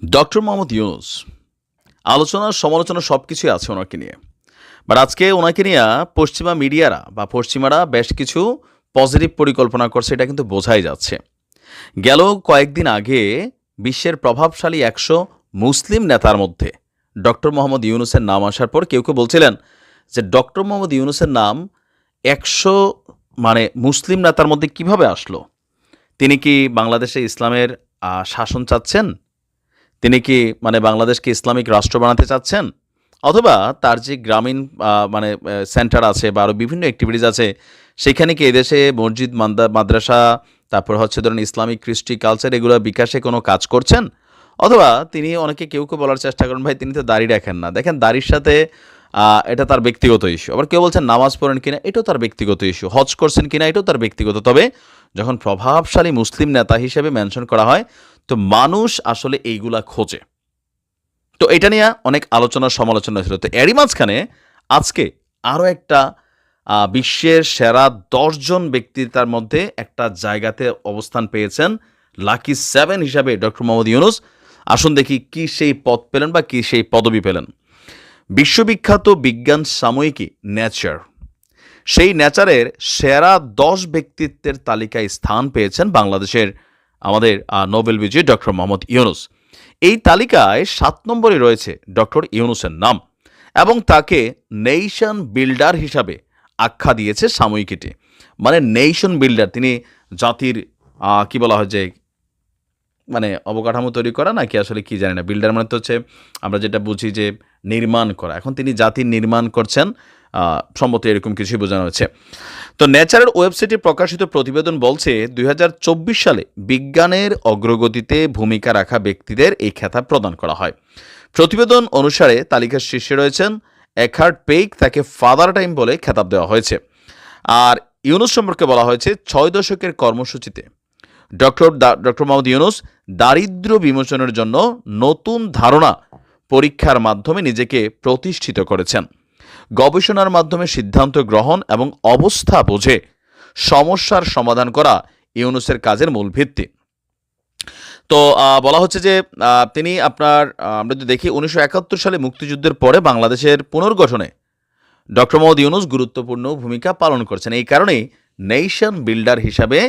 Doctor Mohammad Yunus আলোচনা সমালোচনা সবকিছুই আছে ওনাকে নিয়ে। বাট আজকে ওনাকে নিয়ে পশ্চিমা মিডিয়ারা বা পশ্চিমারা বেশ কিছু পজিটিভ পরিকল্পনা করছে, এটা কিন্তু বোঝাই যাচ্ছে। গেল কয়েকদিন আগে বিশ্বের প্রভাবশালী 100 মুসলিম নেতার মধ্যে ডক্টর মোহাম্মদ ইউনুসের নাম আসার পর কেউ কেউ বলছিলেন যে ডক্টর মোহাম্মদ ইউনুসের নাম 100 মুসলিম নেতার মধ্যে কিভাবে আসলো। তিনি কি বাংলাদেশে ইসলামের শাসন চাচ্ছেন? তিনি কি বাংলাদেশকে ইসলামিক রাষ্ট্র বানাতে চাচ্ছেন? অথবা তার যে গ্রামীণ সেন্টার আছে বা আরও বিভিন্ন অ্যাক্টিভিটিস আছে, সেখানে কি এদেশে মসজিদ মাদ্রাসা, তারপর হচ্ছে ধরুন ইসলামিক কৃষ্টি কালচার, এগুলো বিকাশে কোনো কাজ করছেন? অথবা তিনি কেউ কেউ বলার চেষ্টা করেন ভাই তিনি তো দাড়ি রাখেন না, দেখেন দাড়ির সাথে এটা তার ব্যক্তিগত ইস্যু। আবার কেউ বলছেন নামাজ পড়েন কিনা, এটাও তার ব্যক্তিগত ইস্যু। হজ করছেন কিনা, এটাও তার ব্যক্তিগত। তবে যখন প্রভাবশালী মুসলিম নেতা হিসেবে মেনশন করা হয়, তো মানুষ আসলে এইগুলা খোঁজে। তো এটা নিয়ে অনেক আলোচনা সমালোচনা ছিল। তো এরই মাঝখানে আজকে আরও একটা বিশ্বের সেরা 10 জন ব্যক্তিতার মধ্যে একটা জায়গাতে অবস্থান পেয়েছেন লাকি 7 হিসাবে ডক্টর মোহাম্মদ ইউনুস। আসুন দেখি কি সেই পদ পেলেন বা কি সেই পদবি পেলেন। বিশ্ববিখ্যাত বিজ্ঞান সাময়িকী নেচার, সেই নেচারের সেরা 10 ব্যক্তিত্বের তালিকায় স্থান পেয়েছেন বাংলাদেশের আমাদের নোবেল বিজয়ী ডক্টর মোহাম্মদ ইউনুস। এই তালিকায় 7 নম্বরে রয়েছে ডক্টর ইউনুসের নাম, এবং তাকে নেশন বিল্ডার হিসাবে আখ্যা দিয়েছে সাময়িকীটি। নেশন বিল্ডার, তিনি জাতির কি বলা হয় যে অবকাঠামো তৈরি করা নাকি আসলে কি জানি না। বিল্ডার মানে তো হচ্ছে আমরা যেটা বুঝি যে নির্মাণ করা। এখন তিনি জাতির নির্মাণ করছেন, সম্ভবত এরকম কিছুই বোঝানো হচ্ছে। তো নেচারের ওয়েবসাইটে প্রকাশিত প্রতিবেদন বলছে 2024 সালে বিজ্ঞানের অগ্রগতিতে ভূমিকা রাখা ব্যক্তিদের এই খেতাব প্রদান করা হয়। প্রতিবেদন অনুসারে তালিকার শীর্ষে রয়েছেন এখার্ড পেইক, তাকে ফাদার টাইম বলে খেতাব দেওয়া হয়েছে। আর ইউনুস সম্পর্কে বলা হয়েছে 6 দশকের কর্মসূচিতে ডক্টর মোহাম্মদ ইউনুস দারিদ্র্য বিমোচনের জন্য নতুন ধারণা পরীক্ষার মাধ্যমে নিজেকে প্রতিষ্ঠিত করেছেন। গবেষণার মাধ্যমে সিদ্ধান্ত গ্রহণ এবং অবস্থা বুঝে সমস্যার সমাধান করা ইউনুসের কাজের মূল ভিত্তি। তো বলা হচ্ছে যে তিনি আমরা যদি দেখি 1971 সালে মুক্তিযুদ্ধের পরে বাংলাদেশের পুনর্গঠনে ডক্টর মোহাম্মদ ইউনুস গুরুত্বপূর্ণ ভূমিকা পালন করছেন। এই কারণেই নেশন বিল্ডার হিসাবে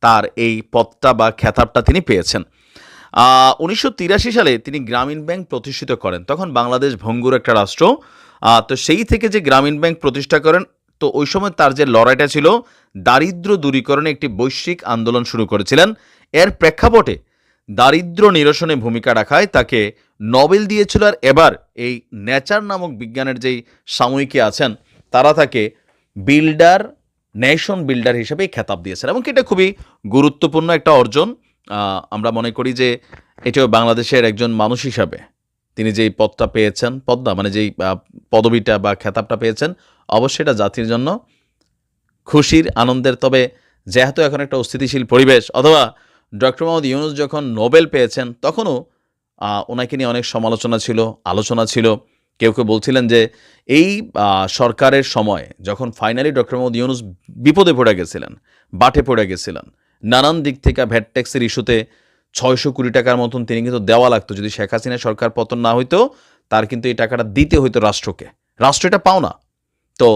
তার এই পদটা বা খেতাবটা তিনি পেয়েছেন। 1983 সালে তিনি গ্রামীণ ব্যাংক প্রতিষ্ঠিত করেন। তখন বাংলাদেশ ভঙ্গুর একটা রাষ্ট্র। তো সেই থেকে যে গ্রামীণ ব্যাংক প্রতিষ্ঠা করেন, তো ওই সময় তার যে লড়াইটা ছিল দারিদ্র্য দূরীকরণে একটি বৈশ্বিক আন্দোলন শুরু করেছিলেন। এর প্রেক্ষাপটে দারিদ্র্য নিরসনে ভূমিকা রাখায় তাকে নোবেল দিয়েছিল। আর এবার এই নেচার নামক বিজ্ঞানের যেই সাময়িকী আছেন, তারা তাকে বিল্ডার, নেশন বিল্ডার হিসেবে খেতাব দিয়েছেন, এবং এটা খুবই গুরুত্বপূর্ণ একটা অর্জন। আমরা মনে করি যে এটাও বাংলাদেশের একজন মানুষ হিসাবে তিনি যেই পদটা পেয়েছেন, যেই পদবিটা বা খেতাবটা পেয়েছেন, অবশ্যই এটা জাতির জন্য খুশির, আনন্দের। তবে যেহেতু এখন একটা অস্থিতিশীল পরিবেশ, অথবা ডক্টর মোহাম্মদ ইউনুস যখন নোবেল পেয়েছেন তখনও ওনাকে নিয়ে অনেক সমালোচনা ছিল, আলোচনা ছিল। কেউ কেউ বলছিলেন যে এই সরকারের সময় যখন ফাইনালি ডক্টর মোহাম্মদ ইউনুস বিপদে পড়ে গেছিলেন, বাটে পড়ে গেছিলেন, নানান দিক থেকে ভ্যাট ট্যাক্সের ইস্যুতে 600 কোটি টাকার মতন তিনি কিন্তু দেওয়া লাগতো। যদি শেখ হাসিনা সরকার পতন না হইতো, তার কিন্তু এই টাকাটা দিতে হইতো রাষ্ট্রকে। রাষ্ট্র এটা পাও না। তো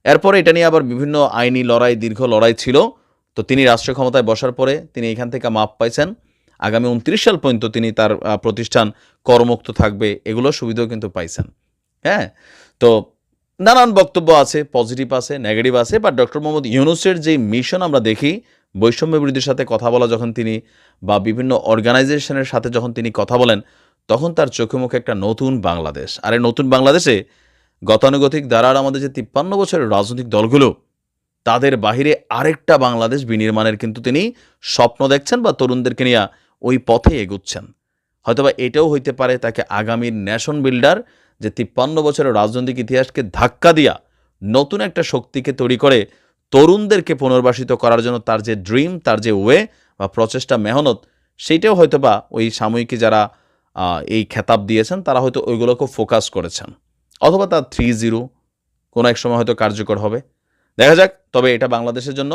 এরপরে এটা নিয়ে আবার বিভিন্ন আইনি লড়াই, দীর্ঘ লড়াই ছিল। তো তিনি রাষ্ট্র ক্ষমতায় বসার পরে তিনি এখান থেকে মাপ পাইছেন। আগামী 29 সাল পর্যন্ত তিনি তার প্রতিষ্ঠান করমুক্ত থাকবে, এগুলো সুবিধাও কিন্তু পাইছেন। হ্যাঁ, তো নানান বক্তব্য আছে, পজিটিভ আছে, নেগেটিভ আছে। বাট ডক্টর মোহাম্মদ ইউনুসের যে মিশন আমরা দেখি, বৈষম্য বিরোধীর সাথে কথা বলা যখন তিনি, বা বিভিন্ন অর্গানাইজেশনের সাথে যখন তিনি কথা বলেন, তখন তার চোখে মুখে একটা নতুন বাংলাদেশ। আর এই নতুন বাংলাদেশে গতানুগতিক ধারার আমাদের যে 53 বছরের রাজনৈতিক দলগুলো, তাদের বাহিরে আরেকটা বাংলাদেশ বিনির্মাণের কিন্তু তিনি স্বপ্ন দেখছেন, বা তরুণদেরকে নিয়ে ওই পথে এগুচ্ছেন। হয়তোবা এটাও হইতে পারে তাকে আগামীর নেশন বিল্ডার, যে 53 বছরের রাজনৈতিক ইতিহাসকে ধাক্কা দিয়া নতুন একটা শক্তিকে তৈরি করে তরুণদেরকে পুনর্বাসিত করার জন্য তার যে ড্রিম, তার যে ওয়ে বা প্রচেষ্টা, মেহনত, সেইটাও হয়তোবা ওই সাময়িকী যারা এই খেতাব দিয়েছেন তারা হয়তো ওইগুলোকে ফোকাস করেছেন, অথবা তার 3-0 কোনো এক সময় হয়তো কার্যকর হবে। দেখা যাক। তবে এটা বাংলাদেশের জন্য,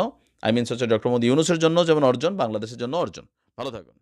ডক্টর মোহাম্মদ ইউনুসের জন্য যেমন অর্জন, বাংলাদেশের জন্য অর্জন। ভালো থাকুন।